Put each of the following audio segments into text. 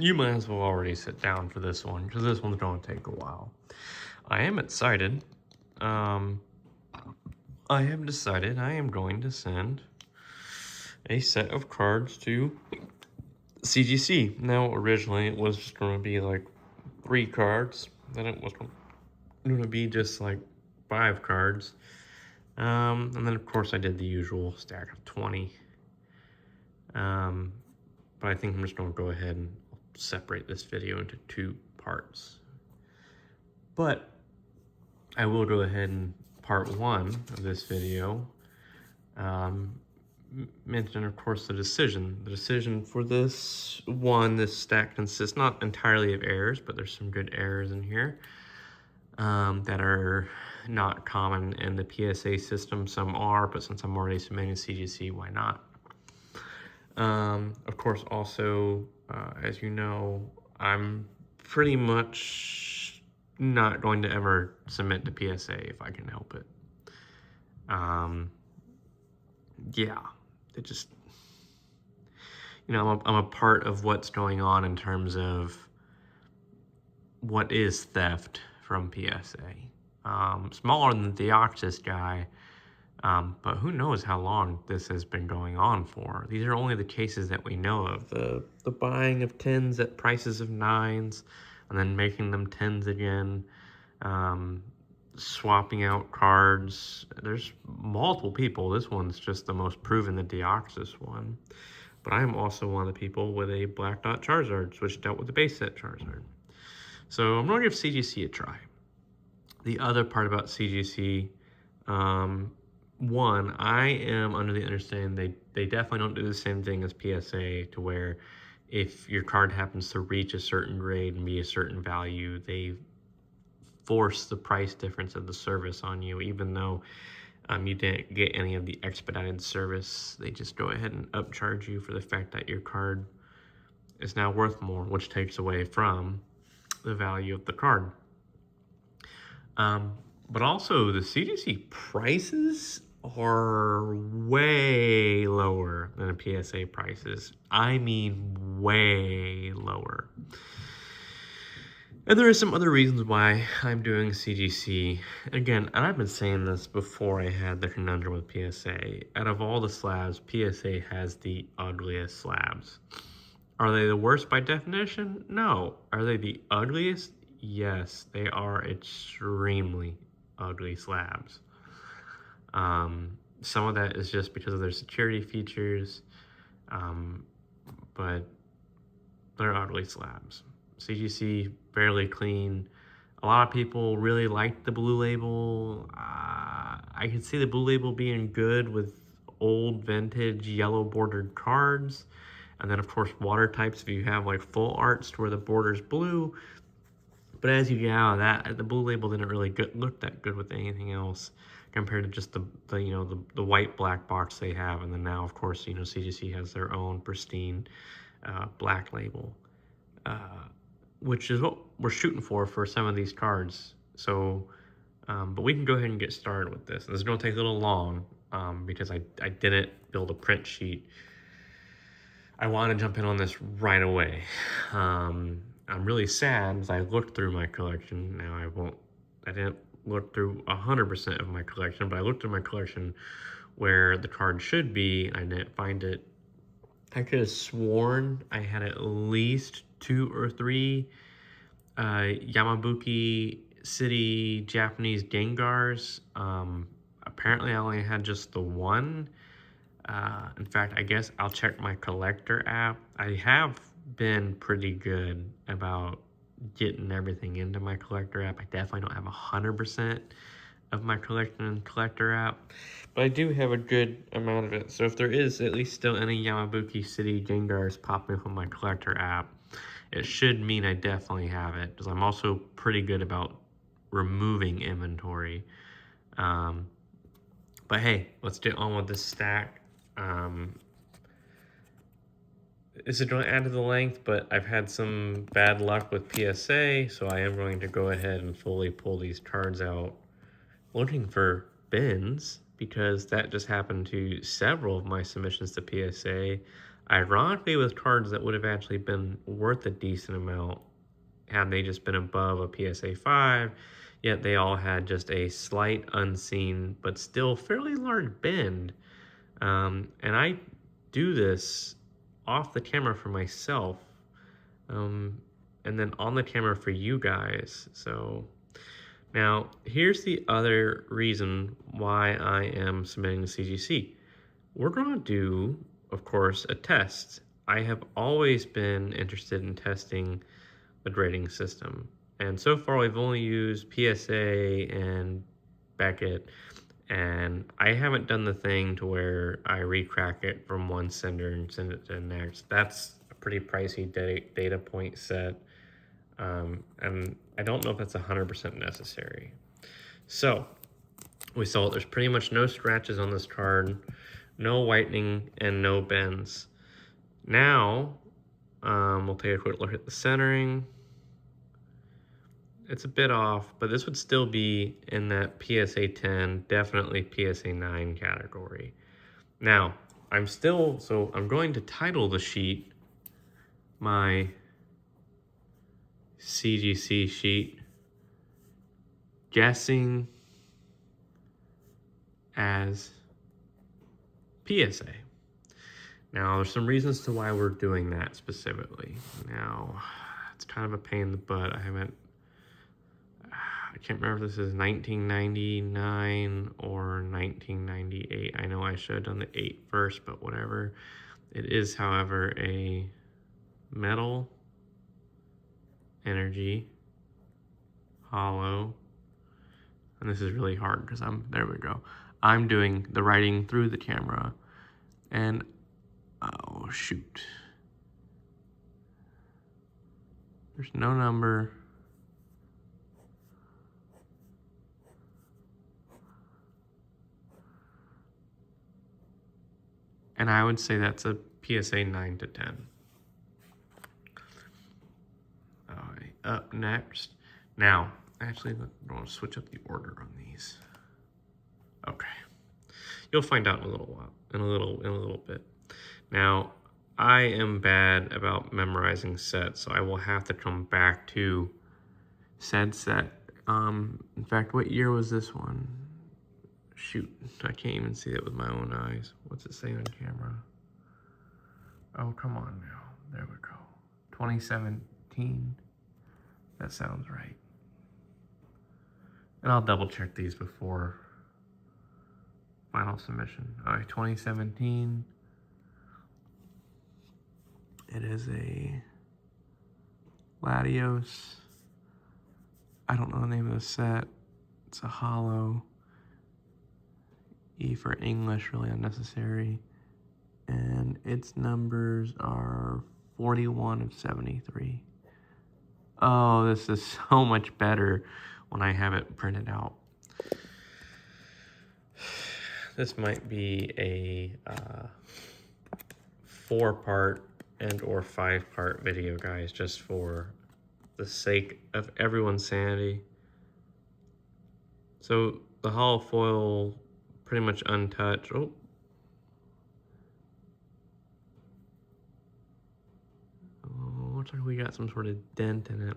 you might as well already sit down for this one, because this one's going to take a while. I am excited. I have decided I am going to send a set of cards to CGC. Now, originally, it was just going to be like 3 cards. Then it was going to be just like 5 cards. And then, of course, I did the usual stack of 20. But I think I'm just going to go ahead and separate this video into 2 parts. But I will go ahead and part 1 of this video mention, of course, the decision. The decision for this stack consists not entirely of errors, but there's some good errors in here that are not common in the PSA system. Some are, but since I'm already submitting CGC, why not? Of course, also, as you know, I'm pretty much not going to ever submit to PSA if I can help it. Yeah, it just, you know, I'm a part of what's going on in terms of what is theft from PSA. Smaller than the Deoxys guy, but who knows how long this has been going on for. These are only the cases that we know of. The buying of 10s at prices of 9s, and then making them 10s again. Swapping out cards. There's multiple people. This one's just the most proven, the Deoxys one. But I am also one of the people with a Black Dot Charizard switched out with the base set Charizard. So I'm going to give CGC a try. The other part about CGC, one, I am under the understanding they definitely don't do the same thing as PSA, to where if your card happens to reach a certain grade and be a certain value, they force the price difference of the service on you, even though you didn't get any of the expedited service. They just go ahead and upcharge you for the fact that your card is now worth more, which takes away from the value of the card. But also the CGC prices are way lower than a PSA prices. I mean, way lower. And there are some other reasons why I'm doing CGC. Again, and I've been saying this before I had the conundrum with PSA. Out of all the slabs, PSA has the ugliest slabs. Are they the worst by definition? No. Are they the ugliest? Yes, they are extremely ugly slabs. Some of that is just because of their security features, but they're ugly slabs. CGC, fairly clean. A lot of people really like the blue label. I can see the blue label being good with old vintage yellow bordered cards. And then, of course, water types, if you have like full arts to where the border's blue. But as you get out of that, the blue label didn't really look that good with anything else compared to just the white black box they have. And then now, of course, CGC has their own pristine black label, which is what we're shooting for some of these cards. So, but we can go ahead and get started with this. This is going to take a little long because I didn't build a print sheet. I want to jump in on this right away. I'm really sad as I looked through my collection. Now I didn't look through 100% of my collection, but I looked through my collection where the card should be, and I didn't find it. I could have sworn I had at least 2 or 3 Yamabuki City Japanese Gengars. Apparently I only had just the one. In fact, I guess I'll check my collector app. I have been pretty good about getting everything into my collector app. I definitely don't have 100% of my collection in collector app, but I do have a good amount of it. So if there is at least still any Yamabuki City Gengars popping up on my collector app, it should mean I definitely have it, because I'm also pretty good about removing inventory. But hey, let's get on with this stack. This is going to add to the length, but I've had some bad luck with PSA, so I am going to go ahead and fully pull these cards out looking for bins, because that just happened to several of my submissions to PSA. Ironically, with cards that would have actually been worth a decent amount had they just been above a PSA 5, yet they all had just a slight unseen but still fairly large bend. And I do this off the camera for myself, and then on the camera for you guys. So now here's the other reason why I am submitting to CGC. We're going to do, of course, a test. I have always been interested in testing the grading system, and so far we've only used PSA and Beckett, and I haven't done the thing to where I recrack it from one sender and send it to the next. That's a pretty pricey data point set, and I don't know if that's 100% necessary. So we saw there's pretty much no scratches on this card, no whitening, and no bends. Now, we'll take a quick look at the centering. It's a bit off, but this would still be in that PSA 10, definitely PSA 9 category. Now, I'm going to title the sheet my CGC sheet, Guessing as PSA. Now, there's some reasons to why we're doing that specifically. Now, it's kind of a pain in the butt. I can't remember if this is 1999 or 1998. I know I should have done the 8 first, but whatever. It is, however, a metal energy hollow. And this is really hard because there we go. I'm doing the writing through the camera. And, oh, shoot. There's no number. And I would say that's a PSA 9 to 10. All right, up next. Now, actually, I want to switch up the order on these. Okay. You'll find out in a little while, in a little bit. Now, I am bad about memorizing sets, so I will have to come back to said set. In fact, what year was this one? Shoot, I can't even see it with my own eyes. What's it say on camera? Oh, come on now. There we go. 2017. That sounds right. And I'll double check these before final submission. All right, 2017. It is a Latios. I don't know the name of the set. It's a hollow. E for English, really unnecessary. And its numbers are 41 of 73. Oh, this is so much better when I have it printed out. This might be a 4-part and or 5-part video, guys, just for the sake of everyone's sanity. So the hollow foil, pretty much untouched. Oh. Looks like we got some sort of dent in it.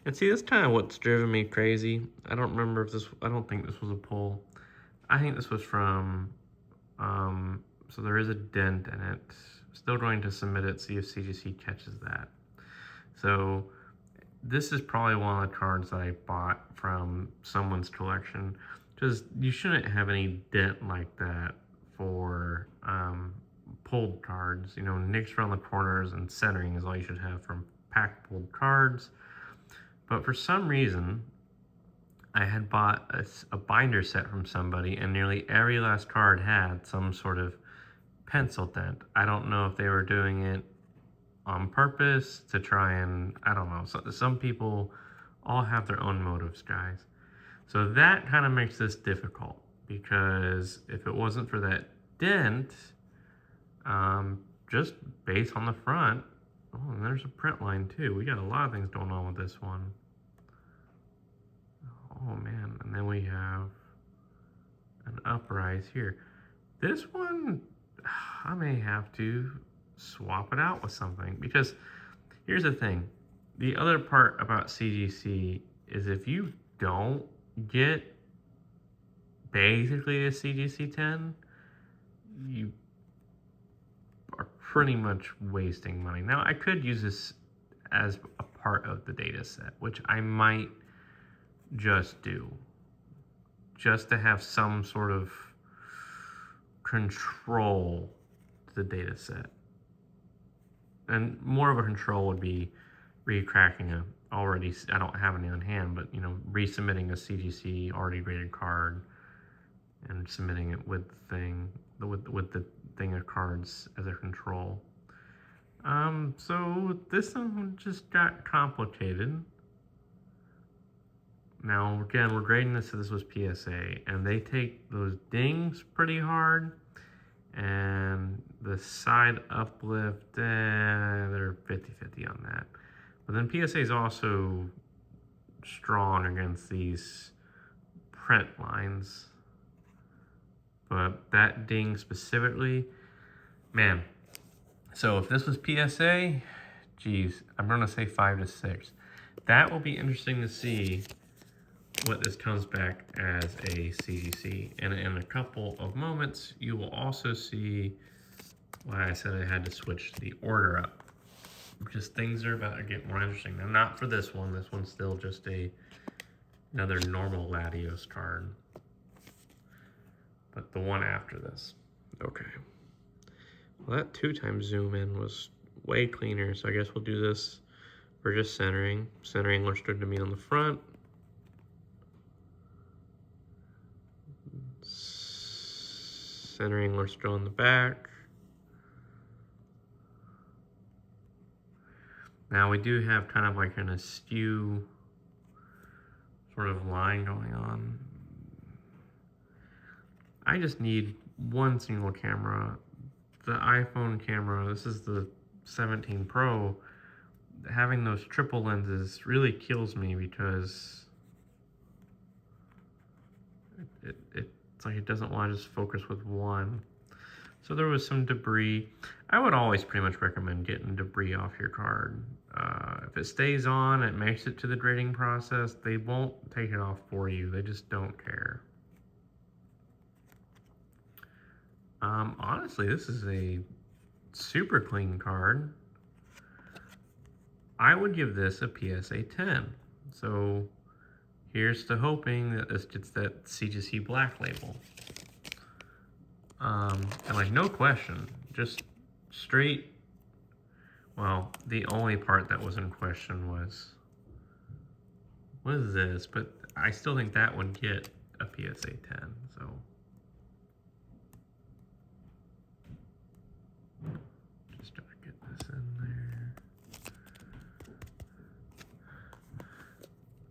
And see, that's kind of what's driven me crazy. I don't think this was a pull. I think this was from, so there is a dent in it. Still going to submit it, see if CGC catches that. So this is probably one of the cards that I bought from someone's collection. Because you shouldn't have any dent like that for pulled cards. You know, nicks around the corners and centering is all you should have from pack pulled cards. But for some reason, I had bought a binder set from somebody, and nearly every last card had some sort of pencil dent. I don't know if they were doing it on purpose to try and, I don't know. So, some people all have their own motives, guys. So that kind of makes this difficult, because if it wasn't for that dent, just based on the front, oh, and there's a print line too. We got a lot of things going on with this one. Oh man, and then we have an uprise here. This one, I may have to swap it out with something. Because here's the thing. The other part about CGC is if you don't get basically a CGC 10, you are pretty much wasting money. Now, I could use this as a part of the data set, which I might just do, just to have some sort of control to the data set. And more of a control would be recracking a already, I don't have any on hand, but resubmitting a CGC already graded card and submitting it with the thing, with the thing of cards as a control. So this one just got complicated. Now, again, we're grading this, so this was PSA, and they take those dings pretty hard, and the side uplift, they're 50-50 on that. But then PSA is also strong against these print lines. But that ding specifically, man. So if this was PSA, geez, I'm gonna say 5 to 6. That will be interesting to see what this comes back as a CGC. And in a couple of moments, you will also see why I said I had to switch the order up. Because things are about to get more interesting. Now, not for this one. This one's still just another normal Latios card. But the one after this. Okay. Well, that 2x zoom in was way cleaner, so I guess we'll do this for just centering. Centering looks good to me on the front. Centering looks good on the back. Now we do have kind of like an askew sort of line going on. I just need one single camera. The iPhone camera, this is the 17 Pro, having those triple lenses really kills me because it's like it doesn't want to just focus with one. So there was some debris. I would always pretty much recommend getting debris off your card. If it stays on, it makes it to the grading process, they won't take it off for you. They just don't care. Honestly, this is a super clean card. I would give this a PSA 10. So here's to hoping that this gets that CGC black label. And like no question, just straight, well, the only part that was in question was, what is this? But I still think that would get a PSA 10, so. Just gotta get this in there.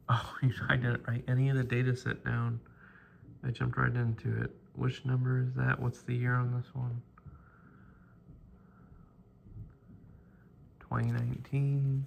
Oh, I didn't write any of the data set down. I jumped right into it. Which number is that? What's the year on this one? 2019.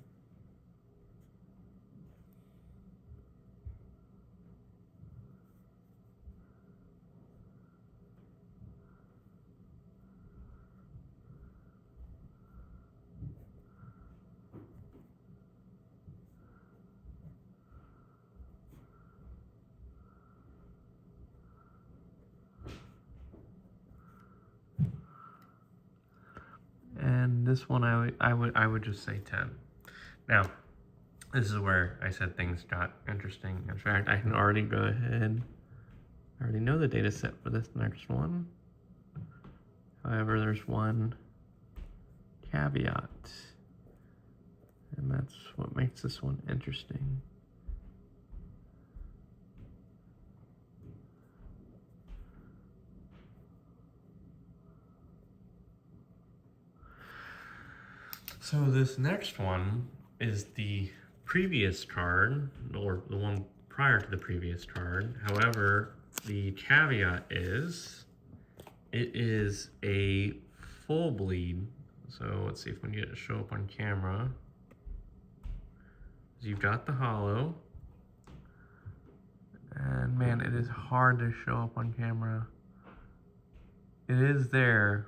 And this one I would just say 10. Now, this is where I said things got interesting. In fact, I can already go ahead. I already know the data set for this next one. However, there's one caveat. And that's what makes this one interesting. So this next one is the previous card, or the one prior to the previous card. However, the caveat is, it is a full bleed. So let's see if we can get it to show up on camera. You've got the hollow. And man, it is hard to show up on camera. It is there.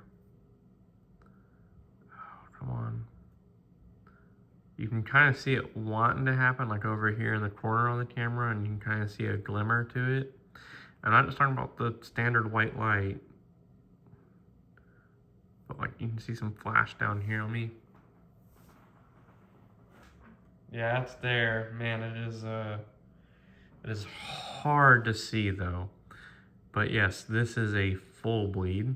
Come on. You can kind of see it wanting to happen, like over here in the corner on the camera, and you can kind of see a glimmer to it. I'm not just talking about the standard white light, but like you can see some flash down here on me. Yeah, it's there. Man, it is hard to see though. But yes, this is a full bleed.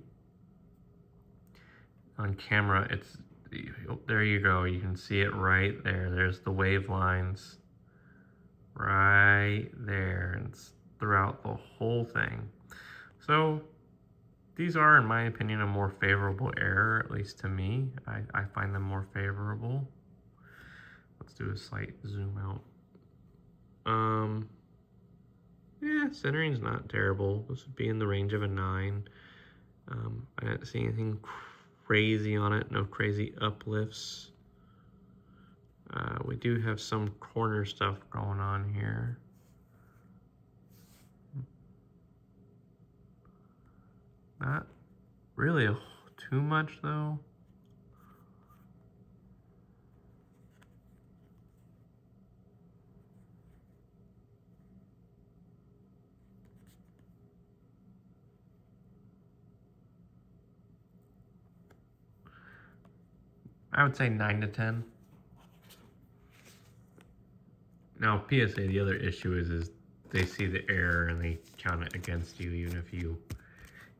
On camera, it's, there you go. You can see it right there. There's the wave lines right there. It's throughout the whole thing. So these are, in my opinion, a more favorable error, at least to me. I find them more favorable. Let's do a slight zoom out. Yeah, centering's not terrible. This would be in the range of a 9. I didn't see anything crazy on it, no crazy uplifts. We do have some corner stuff going on here. Not really too much though. I would say 9 to 10. Now, PSA, the other issue is they see the error and they count it against you even if you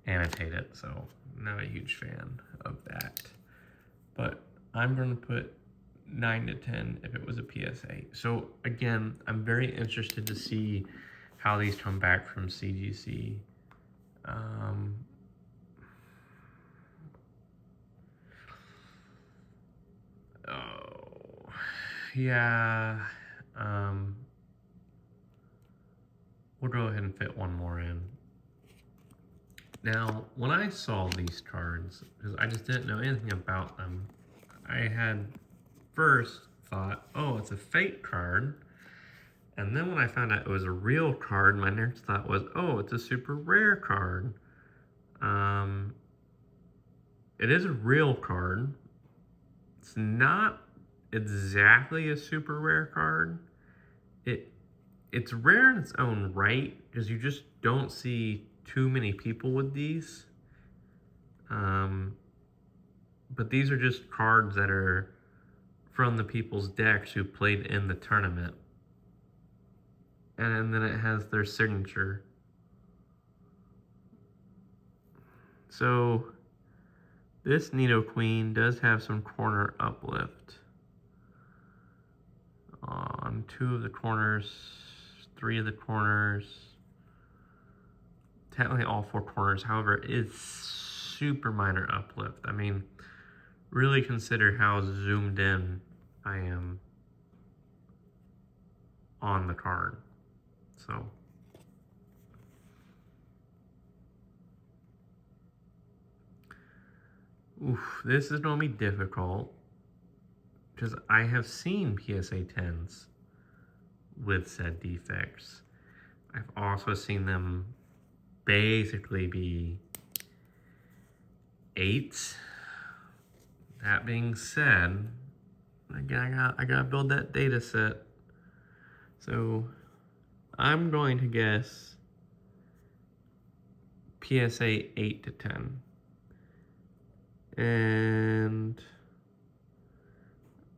annotate it. So, not a huge fan of that. But I'm going to put 9 to 10 if it was a PSA. So, again, I'm very interested to see how these come back from CGC. Oh, yeah. We'll go ahead and fit one more in. Now, when I saw these cards, because I just didn't know anything about them, I had first thought, oh, it's a fake card. And then when I found out it was a real card, my next thought was, oh, it's a super rare card. It is a real card. It's not exactly a super rare card. It's rare in its own right, because you just don't see too many people with these. But these are just cards that are from the people's decks who played in the tournament. And then it has their signature. So this Nidoqueen does have some corner uplift on 2 of the corners, 3 of the corners, technically all 4 corners. However, it's super minor uplift. I mean, really consider how zoomed in I am on the card. So this is going to be difficult because I have seen PSA 10s with said defects. I've also seen them basically be 8s. That being said, again, I gotta build that data set. So I'm going to guess PSA 8 to 10. And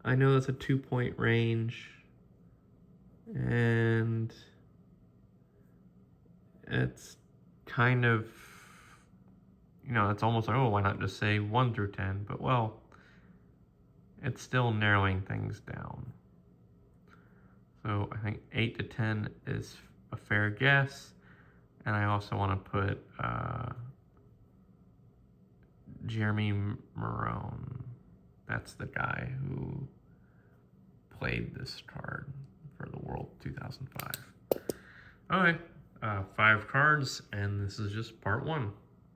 I know that's a 2-point range. And it's kind of, it's almost like, oh, why not just say 1 through 10? But well, it's still narrowing things down. So I think 8 to 10 is a fair guess. And I also want to put Jeremy Marone. That's the guy who played this card for the World 2005. Okay, 5 cards, and this is just part 1.